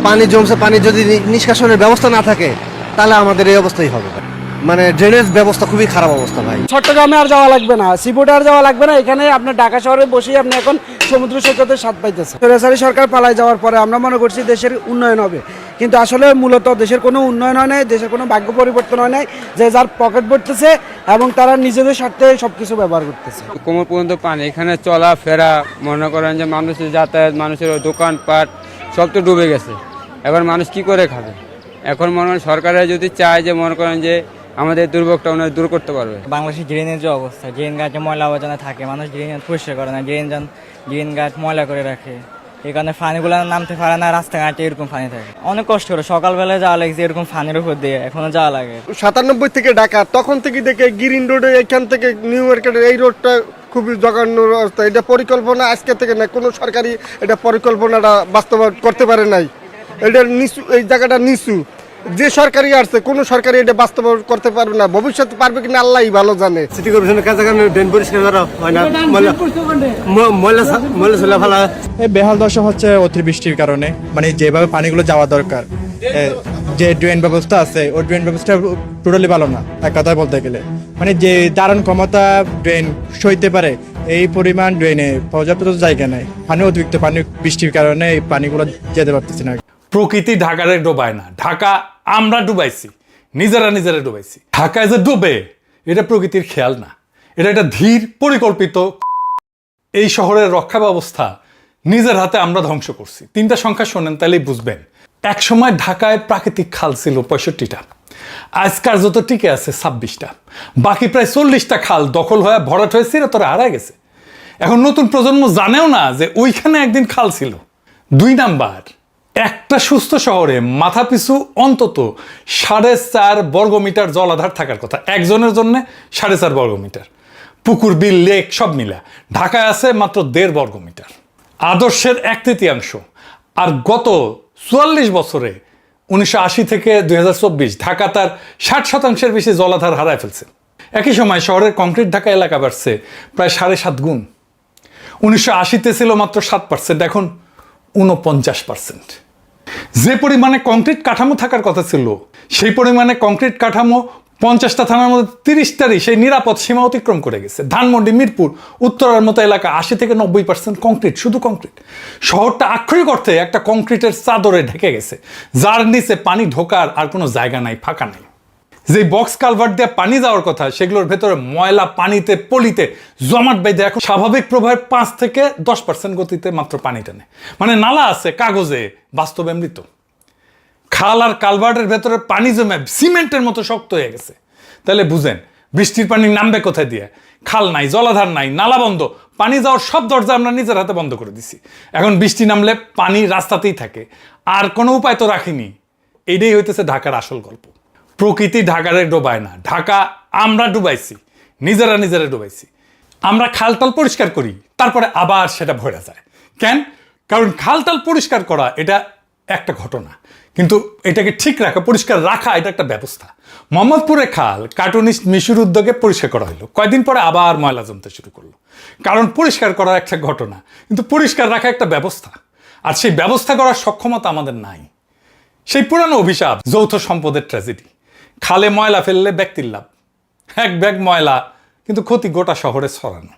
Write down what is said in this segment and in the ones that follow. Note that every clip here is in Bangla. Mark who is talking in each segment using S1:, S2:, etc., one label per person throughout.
S1: পানি জমছে, পানি যদি নিষ্কাশনের ব্যবস্থা না থাকে তাহলে আমাদের এই অবস্থাই হবে। মানে ড্রেনেজ ব্যবস্থা খুবই খারাপ অবস্থা ভাই।
S2: চট্টগ্রামে আর যাওয়া লাগবে না, সিবোর্ডে আর যাওয়া লাগবে না, এখানে আপনার ঢাকা শহরে বসেই আপনি এখন সমুদ্র সৈকতের স্বাদ পাইতেছেন। সরকারি সরকার পালায় যাওয়ার পরে আমরা মনে করছি দেশের উন্নয়ন হবে, কিন্তু আসলে মূলত দেশের কোনো উন্নয়ন হয় নাই, দেশের কোনো ভাগ্য পরিবর্তন হয় নাই। যে যার পকেট ভরতেছে এবং তারা নিজেদের স্বার্থে সবকিছু ব্যবহার করতেছে।
S3: কোমর পর্যন্ত পানি, এখানে চলাফেরা মনে করেন যে মানুষের যাতায়াত, মানুষের দোকানপাট সব তো ডুবে গেছে। এবার মানুষ কি করে খাবে? এখন মনে করেন সরকারের যদি চায় যে মনে করেন যে আমাদের দুর্ভোগটা ওনারা দূর করতে পারবে।
S4: বাংলাদেশের ড্রেনের যে অবস্থা, ড্রেন ঘাটে ময়লা আবর্জনা থাকে, মানুষ ড্রেন পরিষ্কার করে না, ড্রেন ঘাট ময়লা করে রাখে, এই কারণে ফানিগুলো নামতে পারে না, রাস্তাঘাটে এরকম ফানি থাকে। অনেক কষ্ট করে সকালবেলায় যাওয়া লাগছে এরকম ফানির উপর দিয়ে, এখনো যাওয়া লাগে।
S5: 97 থেকে ঢাকা, তখন থেকে দেখে গ্রিন রোডে এখান থেকে নিউ মার্কেটের এই রোডটা খুবই জঘন্য অবস্থা। এটা পরিকল্পনা আজকে থেকে না, কোনো সরকারি এটা পরিকল্পনাটা বাস্তবায়ন করতে পারে নাই। এটা নিচু, এই জায়গাটা নিচু। যে সরকারি আসছে কোনো সরকারি এটা বাস্তবায়ন করতে পারবে না, ভবিষ্যতে পারবে কিনা আল্লাহই ভালো জানে।
S1: সিটি কর্পোরেশনের কাছে ড্রেন পরিষ্কার করা হয় না, ময়লা ছেলে ফেলা।
S6: এই বেহাল দশা হচ্ছে অতিবৃষ্টির কারণে, মানে যেভাবে পানিগুলো যাওয়া দরকার, যে ড্রেন ব্যবস্থা আছে ওই ড্রেন ব্যবস্থা টোটালি ভালো না এক কথায় বলতে গেলে। মানে যে ধারণ ক্ষমতা ড্রেন সইতে পারে এই পরিমাণ ড্রেনে পর্যাপ্ত জায়গা নেই। পানি অতিরিক্ত পানি বৃষ্টির কারণে এই পানিগুলো যেতে পারতেছে না।
S7: প্রকৃতি ঢাকারে ডোবায় না, ঢাকা আমরা ডুবাইছি, নিজেরা ডুবাইছি। ঢাকায় যে ডুবে এটা প্রকৃতির খেয়াল না, এটা একটা ধীর পরিকল্পিত। এই শহরের রক্ষা ব্যবস্থা নিজের হাতে আমরা ধ্বংস করছি। 3টা সংখ্যা শোনেন তাহলেই বুঝবেন। এক সময় ঢাকায় প্রাকৃতিক খাল ছিল 65টা, আজকার যত টিকে আছে 26টা, বাকি প্রায় 40টা খাল দখল হয়ে ভরাট হয়ে চিরতরে হারায় গেছে। এখন নতুন প্রজন্ম জানেও না যে ওইখানে একদিন খাল ছিল। 2 নাম্বার, একটা সুস্থ শহরে মাথাপিছু অন্তত 4.5 বর্গমিটার জলাধার থাকার কথা, একজনের জন্য 4.5 বর্গমিটার। পুকুর, বিল, লেক সব মিলা ঢাকায় আছে মাত্র 1.5 বর্গমিটার, আদর্শের 1/3। আর গত 44 বছরে 1980 থেকে 2024 ঢাকা তার 60% বেশি জলাধার হারায় ফেলছে। একই সময় শহরের কংক্রিট ঢাকা এলাকা বাড়ছে প্রায় 7.5 গুণ। 1980-তে ছিল মাত্র 7%, এখন 49%। যে পরিমাণে কংক্রিট কাঠামো থাকার কথা ছিল সেই পরিমাণে কংক্রিট কাঠামো 50টা থানার মধ্যে 30টারই সেই নিরাপদ সীমা অতিক্রম করে গেছে। ধানমন্ডি, মিরপুর, উত্তরার মতো এলাকা 80 থেকে 90% কংক্রিট, শুধু কংক্রিট। শহরটা আক্ষরিক অর্থে একটা কংক্রিটের চাদরে ঢেকে গেছে, যার নিচে পানি ঢোকার আর কোনো জায়গা নাই, ফাঁকা নাই। যে বক্স কালভার্ট দিয়ে পানি যাওয়ার কথা সেগুলোর ভেতরে ময়লা পানিতে পলিতে জমাট বেঁধে এখন স্বাভাবিক প্রবাহের 5 থেকে 10% গতিতে মাত্র পানি টানে। মানে নালা আছে কাগজে, বাস্তবে মৃত। খাল আর কালভার্টের ভেতরে পানি জমে সিমেন্টের মতো শক্ত হয়ে গেছে। তাহলে বুঝেন বৃষ্টির পানি নামবে কোথায় দিয়ে? খাল নাই, জলাধার নাই, নালা বন্ধ, পানি যাওয়ার সব দরজা আমরা নিজের হাতে বন্ধ করে দিছি। এখন বৃষ্টি নামলে পানি রাস্তাতেই থাকে, আর কোনো উপায় তো রাখিনি। এইটাই হইতেছে ঢাকার আসল গল্প। প্রকৃতি ঢাকারে ডোবায় না, ঢাকা আমরা ডুবাইছি, নিজেরা ডুবাইছি। আমরা খালটাল পরিষ্কার করি, তারপরে আবার সেটা ভরে যায়। কেন? কারণ খালটাল পরিষ্কার করা এটা একটা ঘটনা, কিন্তু এটাকে ঠিক রাখা, পরিষ্কার রাখা এটা একটা ব্যবস্থা। মোহাম্মদপুরে খাল কার্টুনিস্ট মিশুর উদ্যোগে পরিষ্কার করা হলো, কয়েকদিন পরে আবার ময়লা জমতে শুরু করলো। কারণ পরিষ্কার করা একটা ঘটনা, কিন্তু পরিষ্কার রাখা একটা ব্যবস্থা, আর সেই ব্যবস্থা করার সক্ষমতা আমাদের নাই। সেই পুরানো অভিশাপ, যৌথ সম্পদের ট্র্যাজেডি। খালে ময়লা ফেললে ব্যক্তির লাভ, এক ব্যাগ ময়লা, কিন্তু ক্ষতি গোটা শহরে ছড়ানো।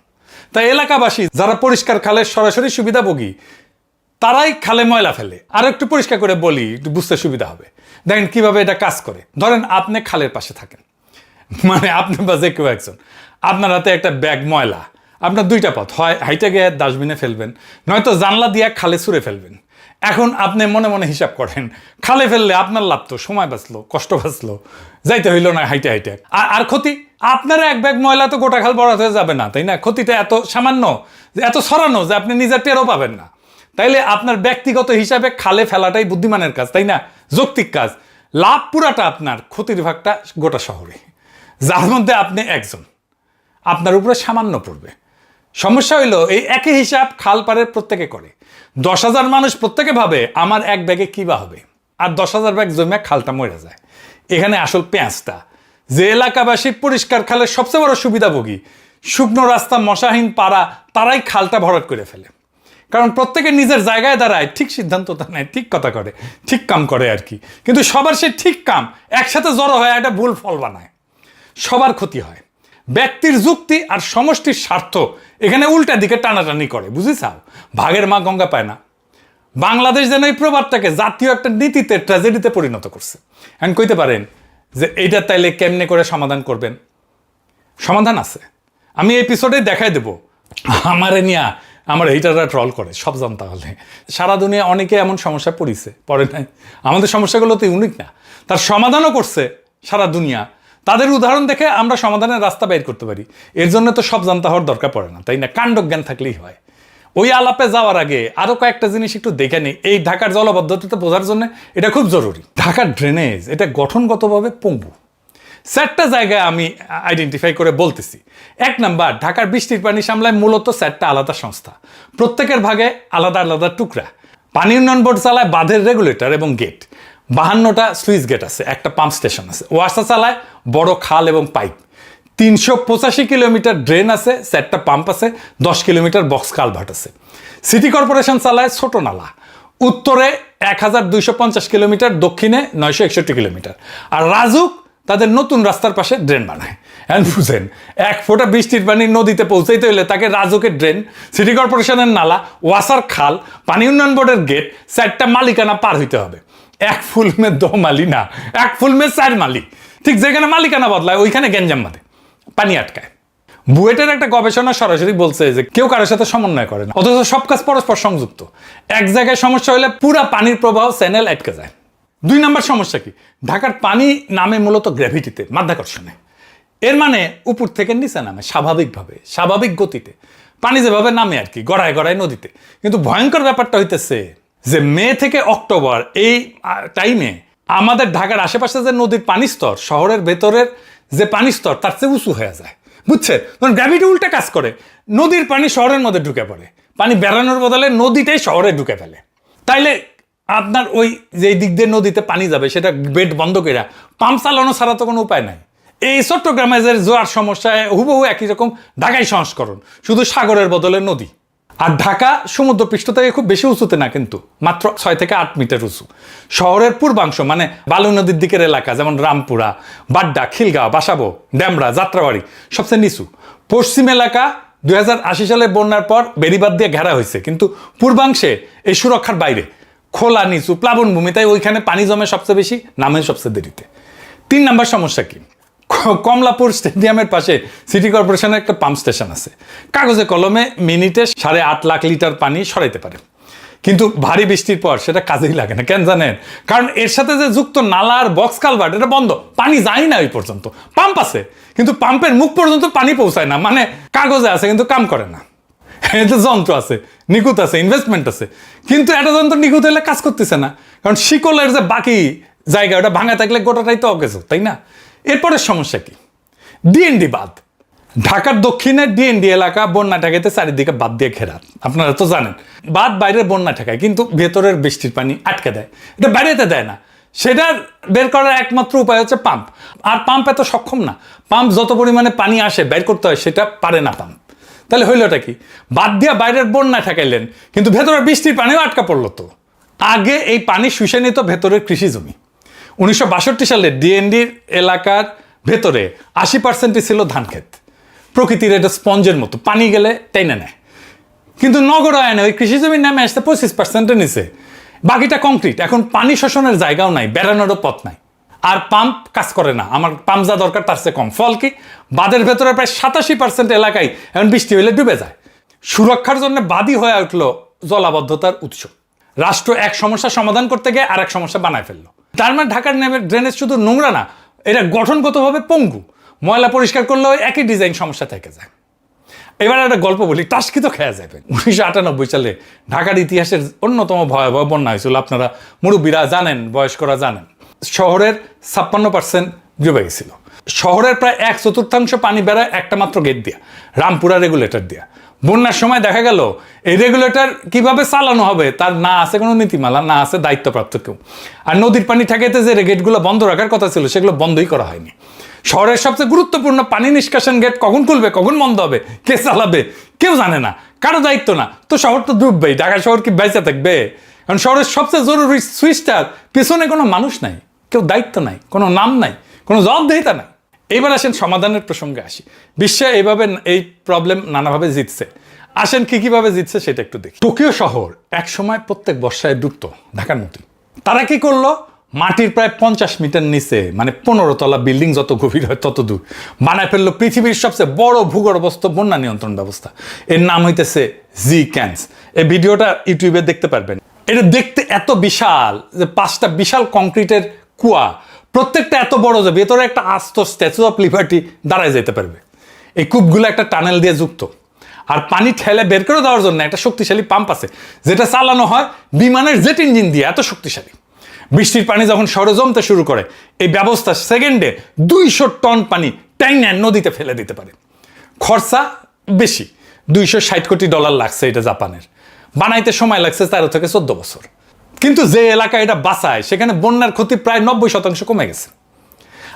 S7: তাই এলাকাবাসী যারা পরিষ্কার খালের সরাসরি সুবিধাভোগী তারাই খালে ময়লা ফেলে। আর একটু পরিষ্কার করে বলি, একটু বুঝতে সুবিধা হবে। দেখেন কিভাবে এটা কাজ করে। ধরেন আপনি খালের পাশে থাকেন, মানে আপনি বা যে কেউ একজন, আপনার হাতে একটা ব্যাগ ময়লা। আপনার 2টা পথ, হয় হাইটে গিয়ে ডাস্টবিনে ফেলবেন, নয়তো জানলা দিয়ে খালে ছুঁড়ে ফেলবেন। এখন আপনি মনে মনে হিসাব করেন, খালে ফেললে আপনার লাভ তো, সময় বাঁচলো, কষ্ট বাঁচলো, যাইতে হইলো না হাইটে হাইটে। আর ক্ষতি আপনারা এক ব্যাগ ময়লা তো গোটা খাল বরাদ হয়ে যাবে না, তাই না? ক্ষতিটা এত সামান্য, এত ছড়ানো যে আপনি নিজের টেরও পাবেন না। তাইলে আপনার ব্যক্তিগত হিসাবে খালে ফেলাটাই বুদ্ধিমানের কাজ, তাই না? যৌক্তিক কাজ। লাভ পুরাটা আপনার, ক্ষতির ভাগটা গোটা শহরে, যার মধ্যে আপনি একজন, আপনার উপরে সামান্য পড়বে। সমস্যা হইল এই একই হিসাব খাল পাড়ের প্রত্যেকে করে। 10,000 মানুষ প্রত্যেকে ভাবে আমার এক ব্যাগে কি বা হবে, আর 10,000 ব্যাগ জমে খালটা মরে যায়। এখানে আসল পেঁয়াজটা, যে এলাকাবাসী পরিষ্কার খালের সবচেয়ে বড় সুবিধাভোগী, শুকনো রাস্তা, মশাহীন পাড়া, তারাই খালটা ভরাট করে ফেলে। কারণ প্রত্যেকে নিজের জায়গায় দাঁড়ায়, ঠিক সিদ্ধান্তটা নেয়, ঠিক কথা করে, ঠিক কাম করে আর কি। কিন্তু সবার সে ঠিক কাম একসাথে জড়ো হয় একটা ভুল ফল বানায়, সবার ক্ষতি হয়। ব্যক্তির যুক্তি আর সমষ্টির স্বার্থ এখানে উল্টা দিকে টানাটানি করে, বুঝেছাও? ভাগের মা গঙ্গা পায় না। বাংলাদেশ যেন এই প্রবাদটাকে জাতীয় একটা নীতিতে, ট্র্যাজেডিতে পরিণত করছে। এখন কইতে পারেন যে এইটা তাইলে কেমনে করে সমাধান করবেন? সমাধান আছে, আমি এপিসোডে দেখাই দেব। আমারে নিয়া আমার এইটারা ট্রল করে, সব জানতে হলে। সারা দুনিয়া অনেকে এমন সমস্যায় পড়ে নাই, আমাদের সমস্যাগুলো তো ইউনিক না, তার সমাধানও করছে সারা দুনিয়া। তাদের উদাহরণ দেখে আমরা সমাধানের রাস্তা বের করতে পারি। এর জন্য তো সব জানতে হওয়ার দরকার পড়ে না, তাই না? কাণ্ডজ্ঞান থাকলেই হয়। ওই আলাপে যাওয়ার আগে আরও কয়েকটা জিনিস একটু দেখে নিই। এই ঢাকার জলবদ্ধতা বোঝার জন্য এটা খুব জরুরি। ঢাকার ড্রেনেজ এটা গঠনগতভাবে পঙ্গু। 4টা জায়গায় আমি আইডেন্টিফাই করে বলতেছি। 1 নাম্বার, ঢাকার বৃষ্টির পানি সামলায় মূলত 4টা আলাদা সংস্থা, প্রত্যেকের ভাগে আলাদা আলাদা টুকরা। পানি উন্নয়ন বোর্ড চালায় বাঁধের রেগুলেটর এবং গেট, 52টা সুইচ গেট আছে, একটা পাম্প স্টেশন আছে। ওয়াসা চালায় বড় খাল এবং পাইপ, 385 কিলোমিটার ড্রেন আছে, 4টা পাম্প আছে, 10 কিলোমিটার বক্স কালভার্ট আছে। সিটি কর্পোরেশন চালায় ছোট নালা, উত্তরে 1250 কিলোমিটার, দক্ষিণে 961 কিলোমিটার। আর রাজুক তাদের নতুন রাস্তার পাশে ড্রেন বানায়। এখন বুঝেন, 1 ফোঁটা বৃষ্টির পানি নদীতে পৌঁছাইতে হলে তাকে রাজুকের ড্রেন, সিটি কর্পোরেশনের নালা, ওয়াসার খাল, পানি উন্নয়ন বোর্ডের গেট, 4টা মালিকানা পার হইতে হবে। 1 ফুল মে 2 মালি না, 1 ফুল মে 4 মালি। ঠিক যেখানে মালিকানা বদলায় ওইখানে গ্যাঞ্জাম বাঁধে, পানি আটকায়। বুয়েটের একটা গবেষণা সরাসরি বলছে যে কেউ কারোর সাথে সমন্বয় করে না, অথচ সব কাজ পরস্পর সংযুক্ত। এক জায়গায় সমস্যা হলে পুরা পানির প্রবাহ চ্যানেল আটকে যায়। 2 নাম্বার সমস্যা কি? ঢাকার পানি নামে মূলত গ্র্যাভিটিতে, মাধ্যাকর্ষণে। এর মানে উপর থেকে নিচে নামে স্বাভাবিকভাবে, স্বাভাবিক গতিতে পানি যেভাবে নামে আর কি, গড়ায় গড়ায় নদীতে। কিন্তু ভয়ঙ্কর ব্যাপারটা হইতেছে যে মে থেকে অক্টোবর এই টাইমে আমাদের ঢাকার আশেপাশে যে নদীর পানি স্তর, শহরের ভেতরের যে পানি স্তর তার চেয়ে উঁচু হয়ে যায়, বুঝছেন? তখন গ্র্যাভিটি উল্টা কাজ করে, নদীর পানি শহরের মধ্যে ঢুকে পড়ে, পানি বেড়ানোর বদলে নদীটাই শহরে ঢুকে ফেলে। তাইলে আপনার ওই যে দিক দিয়ে নদীতে পানি যাবে সেটা বেড বন্ধ করে পাম্প চালানো ছাড়া তো কোনো উপায় নাই। এই চট্টগ্রামে যে জোয়ার সমস্যায় হুবহু একই রকম ঢাকাই সংস্করণ, শুধু সাগরের বদলে নদী। আর ঢাকা সমুদ্রপৃষ্ঠ থেকে খুব বেশি উঁচুতে না, কিন্তু মাত্র 6 থেকে 8 মিটার উঁচু। শহরের পূর্বাংশ মানে বালু নদীর দিকের এলাকা যেমন রামপুরা, বাড্ডা, খিলগাঁও, বাসাবো, ড্যামরা, যাত্রাবাড়ি সবচেয়ে নিচু। পশ্চিম এলাকা 2080 সালে বন্যার পর বেড়িবাঁধ দিয়ে ঘেরা হয়েছে, কিন্তু পূর্বাংশে এই সুরক্ষার বাইরে, খোলা নিচু প্লাবনভূমি, তাই ওইখানে পানি জমে সবচেয়ে বেশি, নামে সবচেয়ে দেরিতে। 3 নাম্বার সমস্যা কি? কমলাপুর স্টেডিয়ামের পাশে সিটি কর্পোরেশনের একটা পাম্প স্টেশন আছে, কাগজে কলমে মিনিটে 8.5 লাখ লিটার পানি সরাইতে পারে, কিন্তু ভারী বৃষ্টির পর সেটা কাজেই লাগে না। কেন জানেন? কারণ এর সাথে যে যুক্ত নালা আর বক্স কালভার্ট এটা বন্ধ, পানি যায় না ওই পর্যন্ত। পাম্প আছে কিন্তু পাম্পের মুখ পর্যন্ত পানি পৌঁছায় না, মানে কাগজে আছে কিন্তু কাম করে না। এতে যন্ত্র আছে, নিখুঁত আছে, ইনভেস্টমেন্ট আছে, কিন্তু একটা যন্ত্র নিখুঁত হলে কাজ করতেছে না, কারণ শিকলের যে বাকি জায়গা ওটা ভাঙা থাকলে গোটাটাই তো অকেজো, তাই না? এরপরের সমস্যা কি? ডিএনডি বাঁধ। ঢাকার দক্ষিণের ডিএনডি এলাকা বন্যা ঠেকাইতে চারিদিকে বাঁধ দিয়ে ঘেরা, আপনারা তো জানেন। বাঁধ বাইরে বন্যা ঠেকায়, কিন্তু ভেতরের বৃষ্টির পানি আটকে দেয়, এটা বাইরেতে দেয় না। সেটা বের করার একমাত্র উপায় হচ্ছে পাম্প, আর পাম্প এত সক্ষম না। পাম্প যত পরিমাণে পানি আসে বের করতে হয় সেটা পারে না পাম্প। তাহলে হইলটা কি? বাদ দিয়া বাইরের বন্যা ঠেকাইলেন, কিন্তু ভেতরের বৃষ্টির পানিও আটকা পড়লো। তো আগে এই পানি শুষে নিত ভেতরের কৃষি জমি। 1962 সালে ডিএনডির এলাকার ভেতরে 80% ছিল ধান ক্ষেত। প্রকৃতির এটা স্পঞ্জের মতো, পানি গেলে টেনে নেয়। কিন্তু নগরায়নে ওই কৃষি জমির নামে আসতে 25%-এর নিচে, বাকিটা কংক্রিট। এখন পানি শোষণের জায়গাও নাই, বেড়ানোরও পথ নাই, আর পাম্প কাজ করে না। আমার পাম্প যা দরকার তার চেয়ে কম। ফল কি? বাঁধের ভেতরে প্রায় 87% এলাকায় এখন বৃষ্টি হলে ডুবে যায়। সুরক্ষার জন্য বাদী হয়ে উঠলো জলাবদ্ধতার উৎস। রাষ্ট্র এক সমস্যা সমাধান করতে গিয়ে আর এক সমস্যা বানায় ফেললো। তার মানে ঢাকার নেমে ড্রেনেজ শুধু নোংরা না, এটা গঠনগতভাবে পঙ্গু। ময়লা পরিষ্কার করলেও একই ডিজাইন সমস্যা থেকে যায়। এবার একটা গল্প বলি, টাস্কি তো খেয়া যাবে। 1998 সালে ঢাকার ইতিহাসের অন্যতম ভয়াবহ বন্যা হয়েছিল। আপনারা মুরব্বীরা জানেন, বয়স্করা জানেন। শহরের 56% ডুবে গেছিল। শহরের প্রায় 1/4 পানি বেড়ায় একটা মাত্র গেট দিয়া, রামপুরা রেগুলেটর দিয়া। বন্যার সময় দেখা গেল এই রেগুলেটর কিভাবে চালানো হবে তার না আছে কোনো নীতিমালা, না আছে দায়িত্বপ্রাপ্ত কেউ। আর নদীর পানি ঠেকাইতে যে গেটগুলো বন্ধ রাখার কথা ছিল সেগুলো বন্ধই করা হয়নি। শহরের সবচেয়ে গুরুত্বপূর্ণ পানি নিষ্কাশন গেট কখন খুলবে, কখন বন্ধ হবে, কে চালাবে কেউ জানে না। কারো দায়িত্ব না তো শহর তো ডুববেই, ঢাকা শহর কি বেঁচে থাকবে? কারণ শহরের সবচেয়ে জরুরি সুইচটার পেছনে কোনো মানুষ নাই, কেউ দায়িত্ব নাই, কোনো নাম নাই, কোনো জবাবদিহিতা নাই। এইবার আসেন সমাধানের প্রসঙ্গে আসি। বিশ্বে এইভাবে এই প্রবলেম নানাভাবে জিতছে, আসেন কিভাবে জিতছে সেটা একটু দেখি। টোকিও শহর এক সময় প্রত্যেক বর্ষায় ডুবতো ঢাকার মতোই। তারা কি করলো, মাটির প্রায় 50 মিটার নিচে, মানে 15 তলা বিল্ডিং যত গভীর হয় তত দূর, বানায় ফেললো পৃথিবীর সবচেয়ে বড় ভূগর্ভস্থ বন্যা নিয়ন্ত্রণ ব্যবস্থা। এর নাম হইতেছে জিক্যান্স। এই ভিডিওটা ইউটিউবে দেখতে পারবেন। এটা দেখতে এত বিশাল যে 5টা বিশাল কংক্রিটের কুয়া, প্রত্যেকটা এত বড় যে ভেতরে একটা আস্ত স্ট্যাচু অফ লিবার্টি দাঁড়ায় যেতে পারবে। এই কূপগুলো একটা টানেল দিয়ে যুক্ত, আর পানি ঠেলে বের করে দেওয়ার জন্য একটা শক্তিশালী পাম্প আছে, যেটা চালানো হয় বিমানের জেট ইঞ্জিন দিয়ে। এত শক্তিশালী। বৃষ্টির পানি যখন শহরে জমতে শুরু করে, এই ব্যবস্থা সেকেন্ডে 200 টন পানি টাইনা নদীতে ফেলে দিতে পারে। খরচা বেশি, $260 কোটি লাগছে এটা জাপানের। বানাইতে সময় লাগছে 13 থেকে 14 বছর। কিন্তু যে এলাকা এটা বাঁচায় সেখানে বন্যার ক্ষতি প্রায় 90% কমে গেছে।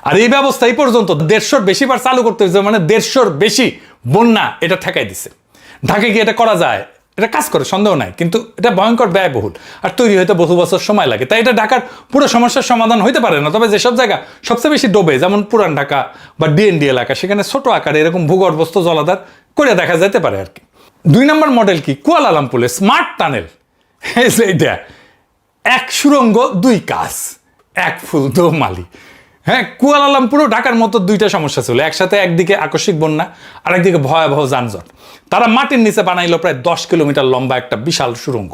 S7: আর এই ব্যবস্থা এই পর্যন্ত 150-র বেশি বার চালু করতে হয়েছে, মানে 150-র বেশি বন্যা এটা ঠেকাই দিছে। ঢাকায় কি এটা করা যায়? এটা কাজ করে, সন্দেহ নাই, কিন্তু এটা ভয়ঙ্কর ব্যয়বহুল আর তৈরি হইতে বহু বছর সময় লাগে। তাই এটা ঢাকার পুরো সমস্যার সমাধান হইতে পারে না। তবে যেসব জায়গা সবচেয়ে বেশি ডোবে, যেমন পুরান ঢাকা বা ডিএনডি এলাকা, সেখানে ছোট আকারে এরকম ভূগর্ভস্থ জলাধার করে দেখা যেতে পারে আর কি। 2 নম্বর মডেল কি, কুয়ালালামপুরের স্মার্ট টানেল। এইটা এক সুড়ঙ্গ 2 কাজ, এক ফুল 2 মালি। হ্যাঁ, কুয়ালালামপুরও ঢাকার মতো 2টা সমস্যা ছিল একসাথে। একদিকে আকস্মিক বন্যা, আর একদিকে ভয়াবহ যানজট। তারা মাটির নিচে বানাইলো প্রায় 10 কিলোমিটার লম্বা একটা বিশাল সুড়ঙ্গ,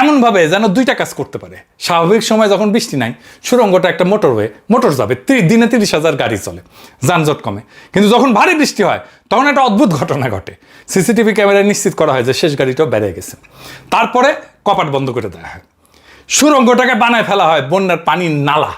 S7: এমনভাবে যেন 2টা কাজ করতে পারে। স্বাভাবিক সময় যখন বৃষ্টি নাই, সুড়ঙ্গটা একটা মোটরওয়ে, মোটর যাবে, দিনে 30,000 গাড়ি চলে, যানজট কমে। কিন্তু যখন ভারী বৃষ্টি হয় তখন একটা অদ্ভুত ঘটনা ঘটে। সিসিটিভি ক্যামেরায় নিশ্চিত করা হয় যে শেষ গাড়িটাও বেড়ে গেছে। তারপরে কপাট বন্ধ করে দেওয়া হয়। সুড়ঙ্গটাকে বানায় ফেলা হয় বন্যার পানির নালা।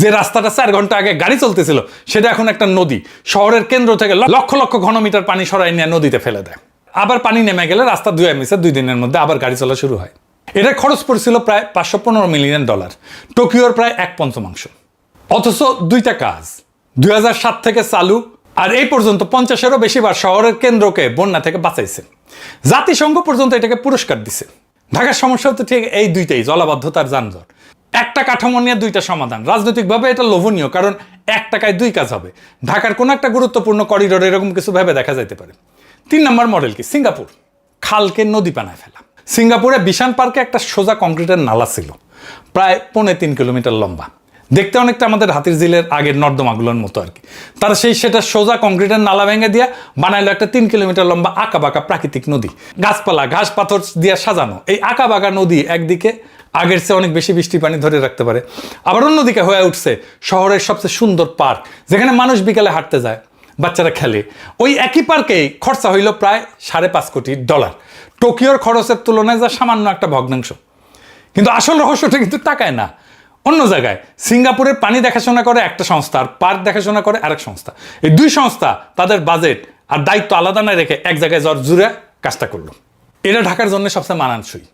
S7: যে রাস্তাটা 4 ঘন্টা আগে গাড়ি চলতেছিল, সেটা এখন একটা নদী। শহরের কেন্দ্র থেকে লক্ষ লক্ষ ঘনমিটার পানি সরাই নিয়ে নদীতে ফেলে দেয়। আবার পানি নেমে গেলে রাস্তা ধুয়ে মিশে 2 দিনের মধ্যে আবার গাড়ি চলা শুরু হয়। এটার খরচ পড়ছিল প্রায় $515 মিলিয়ন, টোকিওর প্রায় 1/5। অথচ 2টা কাজ 2007 থেকে চালু, আর এই পর্যন্ত 50-এরও বেশি বার শহরের কেন্দ্রকে বন্যা থেকে বাঁচাইছে। জাতিসংঘ পর্যন্ত এটাকে পুরস্কার দিছে। ঢাকার সমস্যা তো ঠিক এই 2টাই, জলাবদ্ধতার যানজট। একটা কাঠামো নিয়ে 2টা সমাধান। রাজনৈতিকভাবে এটা লোভনীয়, কারণ 1 টাকায় 2 কাজ হবে। ঢাকার কোনো একটা গুরুত্বপূর্ণ করিডোর এরকম কিছু ভেবে দেখা যাইতে পারে। 3 নম্বর মডেল কি, সিঙ্গাপুর। খালকে নদী বানায় ফেলা। সিঙ্গাপুরে বিশান পার্কে একটা সোজা কংক্রিটের নালা ছিল, প্রায় 3.5 কিলোমিটার লম্বা। দেখতে অনেকটা আমাদের হাতির ঝিলের আগের নর্দমাগুলোর মতো আর কি। তারা সেটা সোজা কংক্রিটের নালা ভেঙে দিয়া বানাইলো একটা 3 কিলোমিটার লম্বা আঁকাবাঁকা প্রাকৃতিক নদী। গাছপালা, ঘাস পাথর দিয়ে সাজানো এই আঁকাবাঁকা নদী একদিকে আগের চেয়ে অনেক বেশি বৃষ্টির পানি ধরে রাখতে পারে, আবার অন্যদিকে হয়ে উঠছে শহরের সবচেয়ে সুন্দর পার্ক, যেখানে মানুষ বিকালে হাঁটতে যায়, বাচ্চারা খেলে। ওই একই পার্কেই খরচা হইল প্রায় $5.5 কোটি। টোকিওর খরচের তুলনায় যা সামান্য একটা ভগ্নাংশ। কিন্তু আসল রহস্যটা কিন্তু টাকায় না, অন্য জায়গায়। সিঙ্গাপুরের পানি দেখাশোনা করে একটা সংস্থা, আর পার্ক দেখাশোনা করে আরেক সংস্থা। এই 2 সংস্থা তাদের বাজেট আর দায়িত্ব আলাদা না রেখে এক জায়গায় জুড়ে কাজটা করলো। এটা ঢাকার জন্য সবচেয়ে মানানসই।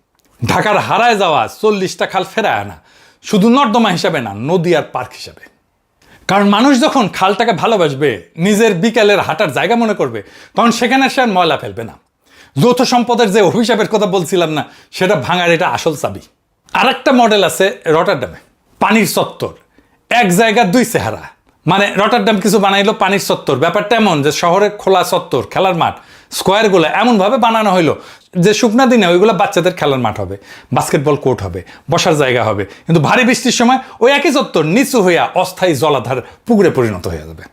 S7: ঢাকার হারায় যাওয়া 40টা খাল ফেরায় আনা, শুধু নর্দমা হিসাবে না, নদী আর পার্ক হিসাবে। কারণ মানুষ যখন খালটাকে ভালোবাসবে, নিজের বিকেলের হাঁটার জায়গা মনে করবে, তখন সেখানে সে আর ময়লা ফেলবে না। যৌথ সম্পদের যে অভিশাপের কথা বলছিলাম না, সেটা ভাঙার এটা আসল চাবি। আর একটা মডেল আছে রটারডামে, পানির চত্বর। এক জায়গা 2 চেহারা। মানে রটারডাম কিছু বানাইলো পানির চত্বর। ব্যাপারটা এমন যে শহরের খোলা চত্বর, খেলার মাঠ, স্কোয়ারগুলো এমনভাবে বানানো হইলো যে শুকনা দিনে ওইগুলো বাচ্চাদের খেলার মাঠ হবে, বাস্কেটবল কোর্ট হবে, বসার জায়গা হবে। কিন্তু ভারী বৃষ্টির সময় ওই একই চত্বর নিচু হইয়া অস্থায়ী জলাধার পুকুরে পরিণত হয়ে যাবে।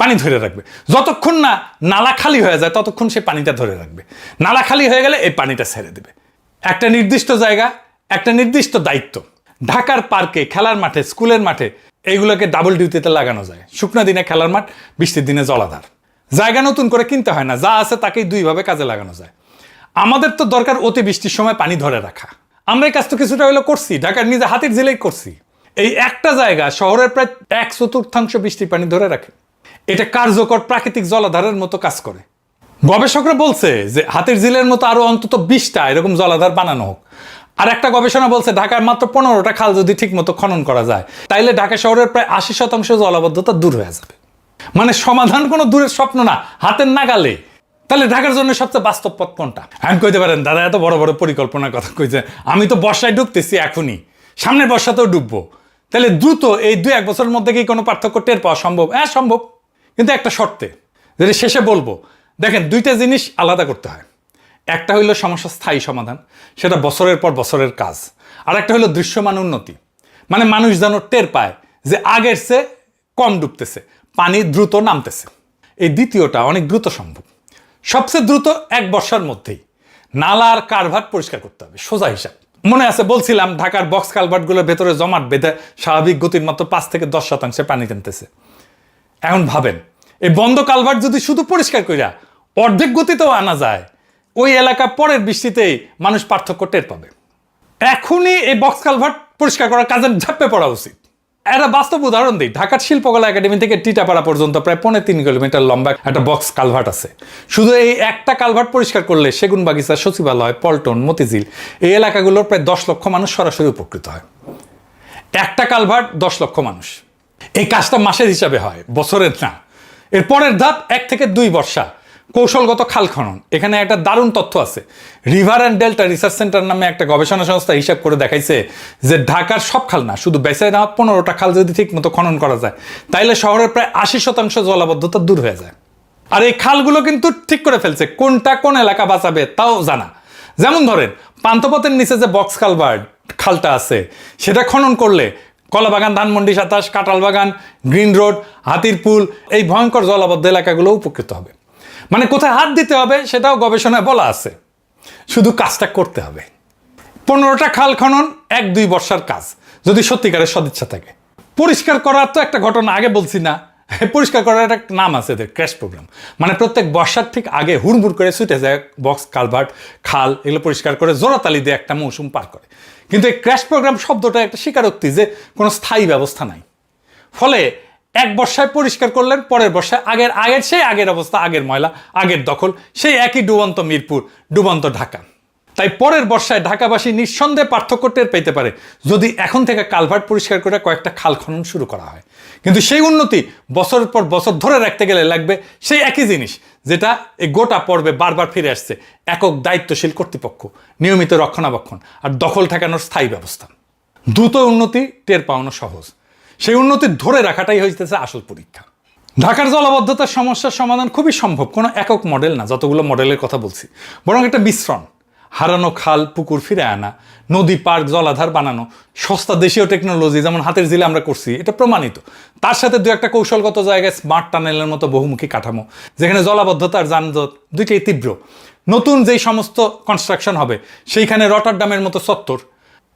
S7: পানি ধরে রাখবে। যতক্ষণ না নালা খালি হয়ে যায় ততক্ষণ সে পানিটা ধরে রাখবে। নালা খালি হয়ে গেলে এই পানিটা ছেড়ে দেবে। একটা নির্দিষ্ট জায়গা, একটা নির্দিষ্ট দায়িত্ব। ঢাকার পার্কে, খেলার মাঠে, স্কুলের মাঠে এইগুলোকে ডাবল ডিউটিতে লাগানো যায়। শুকনা দিনে খেলার মাঠ, বৃষ্টির দিনে জলাধার। জায়গা নতুন করে কিনতে হয় না, যা আছে তাকেই 2 ভাবে কাজে লাগানো যায়। আমাদের তো দরকার অতি বৃষ্টির সময় পানি ধরে রাখা। আমরা এই কাজ তো কিছুটা হইলো করছি, ঢাকার নিজে হাতির ঝিলেই করছি। এই একটা জায়গা শহরের প্রায় 1/4 বৃষ্টির পানি ধরে রাখে। এটা কার্যকর প্রাকৃতিক জলাধারের মতো কাজ করে। গবেষকরা বলছে যে হাতির ঝিলের মতো আরো অন্তত 20টা এরকম জলাধার বানানো হোক। আর একটা গবেষণা বলছে ঢাকার মাত্র 15টা খাল যদি ঠিক মতো খনন করা যায়, তাইলে ঢাকা শহরের প্রায় 80% জলাবদ্ধতা দূর হয়ে যাবে। মানে সমাধান কোনো দূরের স্বপ্ন না, হাতের নাগালে। তাহলে ঢাকার জন্য সবচেয়ে বাস্তব পথ কোনটা? আমি কইতে পারেন দাদা এত বড় বড় পরিকল্পনার কথা কইছে, আমি তো বর্ষায় ডুবতেছি এখনই, সামনের বর্ষাতেও ডুববো, তাহলে দ্রুত এই 2-1 বছরের মধ্যে কি কোনো পার্থক্য টের পাওয়া সম্ভব? হ্যাঁ সম্ভব, কিন্তু একটা শর্তে, যদি শেষে বলবো দেখেন 2টা জিনিস আলাদা করতে হয়। একটা হইলো সমস্যার স্থায়ী সমাধান, সেটা বছরের পর বছরের কাজ। আর একটা হলো দৃশ্যমান উন্নতি, মানে মানুষ যেন টের পায় যে আগের চেয়ে কম ডুবতেছে, পানি দ্রুত নামতেছে। এই দ্বিতীয়টা অনেক দ্রুত সম্ভব। সবচেয়ে দ্রুত 1 বর্ষার মধ্যেই নালা আর কারভার্ট পরিষ্কার করতে হবে, সোজা হিসাব। মনে আছে বলছিলাম ঢাকার বক্স কালভার্টগুলোর ভেতরে জমাট বেঁধে স্বাভাবিক গতির মাত্র 5 থেকে 10% পানি টানতেছে। এখন ভাবেন এই বন্ধ কালভার্ট যদি শুধু পরিষ্কার কইরা অর্ধেক গতিতেও আনা যায়, ওই এলাকা পরের বৃষ্টিতেই মানুষ পার্থক্য টের পাবে। এখনই এই বক্স কালভার্ট পরিষ্কার করার কাজে ঝাঁপে পড়া উচিত। একটা বাস্তব উদাহরণ দিই, ঢাকার শিল্পকলা একাডেমি থেকে টিটাপাড়া পর্যন্ত প্রায় 3.5 কিলোমিটার লম্বা একটা বক্স কালভার্ট আছে। শুধু এই একটা কালভার্ট পরিষ্কার করলে সেগুনবাগিচা, সচিবালয়, পল্টন, মতিঝিল এই এলাকাগুলোর প্রায় 10 লক্ষ মানুষ সরাসরি উপকৃত হয়। একটা কালভার্ট 10 লক্ষ মানুষ। এই কাজটা মাসের হিসাবে হয়, বছরের না। এর পরের ধাপ 1 থেকে 2 বর্ষা কৌশলগত খাল খনন। এখানে একটা দারুণ তথ্য আছে। River and delta research centre নামে একটা গবেষণা সংস্থা হিসাব করে দেখাইছে যে ঢাকার সব খাল না, শুধু বেসায় নেওয়া 15টা খাল যদি ঠিক মতো খনন করা যায়, তাইলে শহরের প্রায় 80% জলাবদ্ধতা দূর হয়ে যায়। আর এই খালগুলো কিন্তু ঠিক করে ফেলছে কোনটা কোন এলাকা বাঁচাবে তাও জানা। যেমন ধরেন পান্থপথের নিচে যে বক্স কালভার্ট খালটা আছে, সেটা খনন করলে কলাবাগান, ধানমন্ডি 27, কাঁঠালবাগান, গ্রিন রোড, হাতিরপুল এই ভয়ঙ্কর জলাবদ্ধ এলাকাগুলো উপকৃত হবে। মানে কোথায় হাত দিতে হবে সেটাও গবেষণায় বলা আছে, শুধু কাজটা করতে হবে। 15টা খাল খনন 1-2 বর্ষার কাজ, যদি সত্যিকারের সদিচ্ছা থাকে। পরিষ্কার করার তো একটা ঘটনা আগে বলছি না, পরিষ্কার করার একটা নাম আছে এদের, ক্র্যাশ প্রোগ্রাম। মানে প্রত্যেক বর্ষার ঠিক আগে হুড়মুড় করে ছুটে যায় বক্স কালভার্ট, খাল এগুলো পরিষ্কার করে জোড়াতালি দিয়ে একটা মৌসুম পার করে। কিন্তু এই ক্র্যাশ প্রোগ্রাম শব্দটা একটা স্বীকারোক্তি যে কোনো স্থায়ী ব্যবস্থা নাই। ফলে 1 বর্ষায় পরিষ্কার করলেন, পরের বর্ষায় আগের অবস্থা, আগের ময়লা, আগের দখল, সেই একই ডুবন্ত মিরপুর, ডুবন্ত ঢাকা। তাই পরের বর্ষায় ঢাকাবাসী নিঃসন্দেহে পার্থক্য টের পেতে পারে যদি এখন থেকে কালভার্ট পরিষ্কার করে কয়েকটা খাল খনন শুরু করা হয়। কিন্তু সেই উন্নতি বছরের পর বছর ধরে রাখতে গেলে লাগবে সেই একই জিনিস, যেটা এই গোটা পর্বে বারবার ফিরে আসছে: একক দায়িত্বশীল কর্তৃপক্ষ, নিয়মিত রক্ষণাবেক্ষণ আর দখল ঠেকানোর স্থায়ী ব্যবস্থা। দ্রুত উন্নতি টের পাওয়ানো সহজ, সেই উন্নতি ধরে রাখাটাই হয়েছে আসল পরীক্ষা। ঢাকার জলাবদ্ধতার সমস্যার সমাধান খুবই সম্ভব, কোনো একক মডেল না, যতগুলো মডেলের কথা বলছি, বরং একটা মিশ্রণ। হারানো খাল পুকুর ফিরে আনা, নদী পার্ক জলাধার বানানো, সস্তা দেশীয় টেকনোলজি যেমন হাতের জিলে আমরা করছি, এটা প্রমাণিত। তার সাথে 2-একটা কৌশলগত জায়গায় স্মার্ট টানেলের মতো বহুমুখী কাঠামো, যেখানে জলাবদ্ধতা আর যানজট দুইটাই তীব্র। নতুন যেই সমস্ত কনস্ট্রাকশন হবে সেইখানে রটারডামের মতো চত্বর,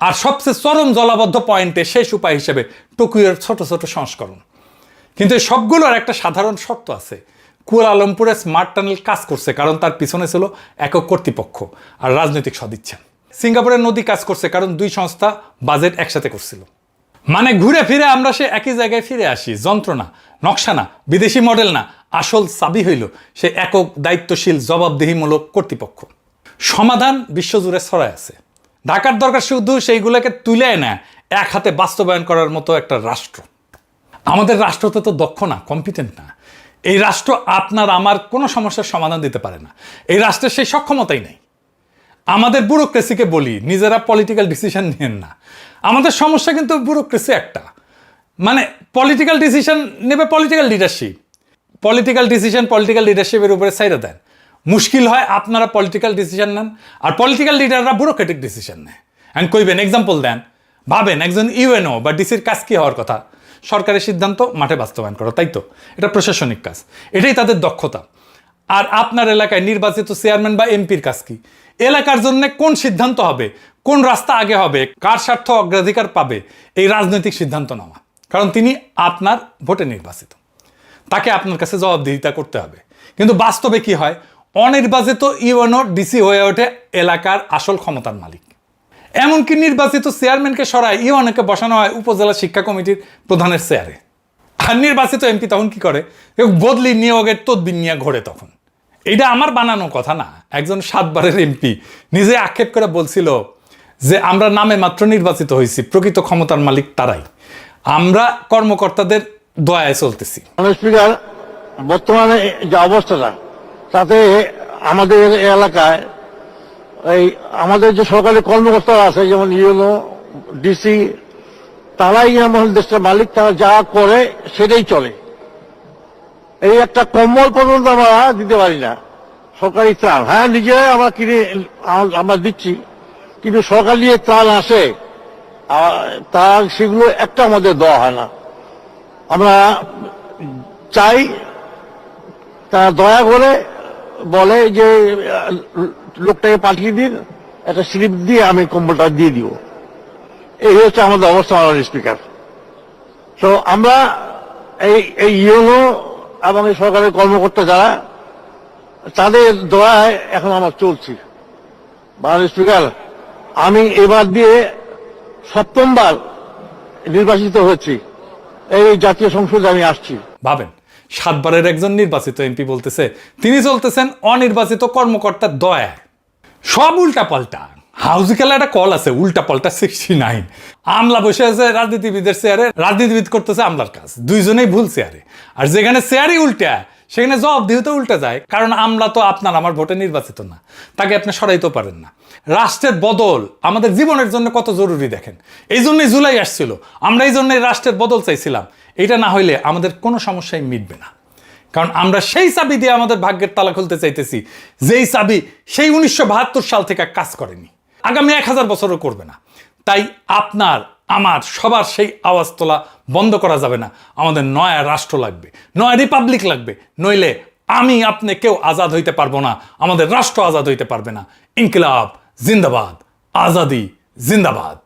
S7: আর সবচেয়ে চরম জলাবদ্ধ পয়েন্টে শেষ উপায় হিসেবে টোকিওর ছোট ছোট সংস্করণ। কিন্তু এই সবগুলোর একটা সাধারণ শর্ত আছে: কুয়ালালামপুরে স্মার্ট টানেল কাজ করছে কারণ তার পিছনে ছিল একক কর্তৃপক্ষ আর রাজনৈতিক সদিচ্ছা। সিঙ্গাপুরের নদী কাজ করছে কারণ 2 সংস্থা বাজেট একসাথে করছিল। মানে ঘুরে ফিরে আমরা সে একই জায়গায় ফিরে আসি। যন্ত্রণা, নকশা না, বিদেশি মডেল না, আসল চাবি হইল সে একক দায়িত্বশীল জবাবদিহিমূলক কর্তৃপক্ষ। সমাধান বিশ্বজুড়ে ছড়ায় আছে। ঢাকার দরকার শুধু সেইগুলোকে তুলে এনে এক হাতে বাস্তবায়ন করার মতো একটা রাষ্ট্র। আমাদের রাষ্ট্র তো দক্ষ না, কম্পিটেন্ট না। এই রাষ্ট্র আপনার আমার কোনো সমস্যার সমাধান দিতে পারে না। এই রাষ্ট্রের সেই সক্ষমতাই নেই। আমাদের ব্যুরোক্রেসিকে বলি, নিজেরা পলিটিক্যাল ডিসিশন নেন না। আমাদের সমস্যা কিন্তু ব্যুরোক্রেসি একটা, মানে পলিটিক্যাল ডিসিশন নেবে পলিটিক্যাল লিডারশিপ, পলিটিক্যাল লিডারশিপের উপরে ছাইড়া দেন। মুশকিল হয় আপনারা পলিটিক্যাল ডিসিশন নেন আর পলিটিক্যাল লিডাররা ব্যুরোক্রেটিক ডিসিশন নেয়। অ্যান্ড কইবেন, এক্সাম্পল দেন, ভাবেন একজন ইউএনও বা ডিসির কাজ কি হওয়ার কথা? সরকারের সিদ্ধান্ত মাঠে বাস্তবায়ন করা, তাই তো? এটা প্রশাসনিক কাজ, এটাই তাদের দক্ষতা। আর আপনার এলাকায় নির্বাচিত চেয়ারম্যান বা এমপির কাজ কি? এলাকার জন্য কোন সিদ্ধান্ত হবে, কোন রাস্তা আগে হবে, কার স্বার্থ অগ্রাধিকার পাবে, এই রাজনৈতিক সিদ্ধান্ত নেওয়া। কারণ তিনি আপনার ভোটে নির্বাচিত, তাকে আপনার কাছে জবাবদিহিতা করতে হবে। কিন্তু বাস্তবে কি হয়? অনির্বাচিত ইউএনও ডিসি হয়ে ওঠে এলাকার আসল ক্ষমতার মালিক। এমনকি নির্বাচিত চেয়ারম্যানকে সরায় ইউএনওকে বসানো হয় উপজেলা শিক্ষা কমিটির প্রধানের চেয়ারে। আর নির্বাচিত এমপি তখন কি করে? বদলি নিয়োগের তদবির নিয়ে ঘোরে তখন। এটা আমার বানানো কথা না, একজন 7 বারের এমপি নিজে আক্ষেপ করে বলছিল যে আমরা নামে মাত্র নির্বাচিত হয়েছি, প্রকৃত ক্ষমতার মালিক তারাই, আমরা কর্মকর্তাদের দয়ায় চলতেছি।
S8: স্পিকার, বর্তমানে যে অবস্থাটা তাতে আমাদের এলাকায় এই আমাদের যে সরকারি কর্মকর্তা আছে যেমন ইউনো ডিসি, তারাই এমন দেশের মালিক, তারা যা করে সেটাই চলে। এই একটা কম্বল পর্যন্ত আমরা দিতে পারি না, সরকারি ত্রাণ। হ্যাঁ, নিজেরাই আমরা কিনে আমরা দিচ্ছি, কিন্তু সরকারি যে ত্রাণ আসে তা সেগুলো একটা আমাদের দেওয়া হয় না। আমরা চাই তারা দয়া করে বলে যে লোকটাকে পাঠিয়ে দিন, একটা স্লিপ দিয়ে আমি কম্বলটা দিয়ে দিব। এই হচ্ছে আমাদের অবস্থা, মাননীয় স্পিকার। তো আমরা এই ইউনো এবং এই সরকারের কর্মকর্তা যারা, তাদের দয়ায় এখন আমরা চলছি। মাননীয় স্পিকার, আমি এবার দিয়ে 7বার নির্বাচিত হয়েছি, এই জাতীয় সংসদে আমি আসছি।
S7: ভাবেন, 7বারের একজন নির্বাচিত এমপি বলতেছে তিনি চলতেছেন অনির্বাচিত কর্মকর্তার দয়ায়। সব উল্টা পাল্টা। হাউজি খেলা একটা কল আছে, উল্টা পাল্টা 69। আমলা বসে আছে রাজনীতিবিদের চেয়ারে, রাজনীতিবিদ করতেছে আমলার কাজ, দুইজনেই ভুল চেয়ারে। আর যেখানে চেয়ারই উল্টা, সেখানে জবাব দিতে উল্টা যায়, কারণ আমলা তো আপনার আমার ভোটে নির্বাচিত না, তাকে আপনি সরাইতেও পারেন না। রাষ্ট্রের বদল আমাদের জীবনের জন্য কত জরুরি দেখেন। এই জন্যই জুলাই আসছিল, আমরা এই জন্যই রাষ্ট্রের বদল চাইছিলাম। এটা না হইলে আমাদের কোনো সমস্যাই মিটবে না, কারণ আমরা সেই চাবি দিয়ে আমাদের ভাগ্যের তালা খুলতে চাইতেছি, যেই চাবি সেই 1972 সাল থেকে কাজ করেনি, আগামী 1000 বছরও করবে না। তাই আপনার আমার সবার সেই আওয়াজ তোলা বন্ধ করা যাবে না। আমাদের নয়া রাষ্ট্র লাগবে, নয়া রিপাবলিক লাগবে, নইলে আমি আপনি কেউ আজাদ হইতে পারবো না, আমাদের রাষ্ট্র আজাদ হইতে পারবে না। ইনকিলাব জিন্দাবাদ, আজাদি জিন্দাবাদ।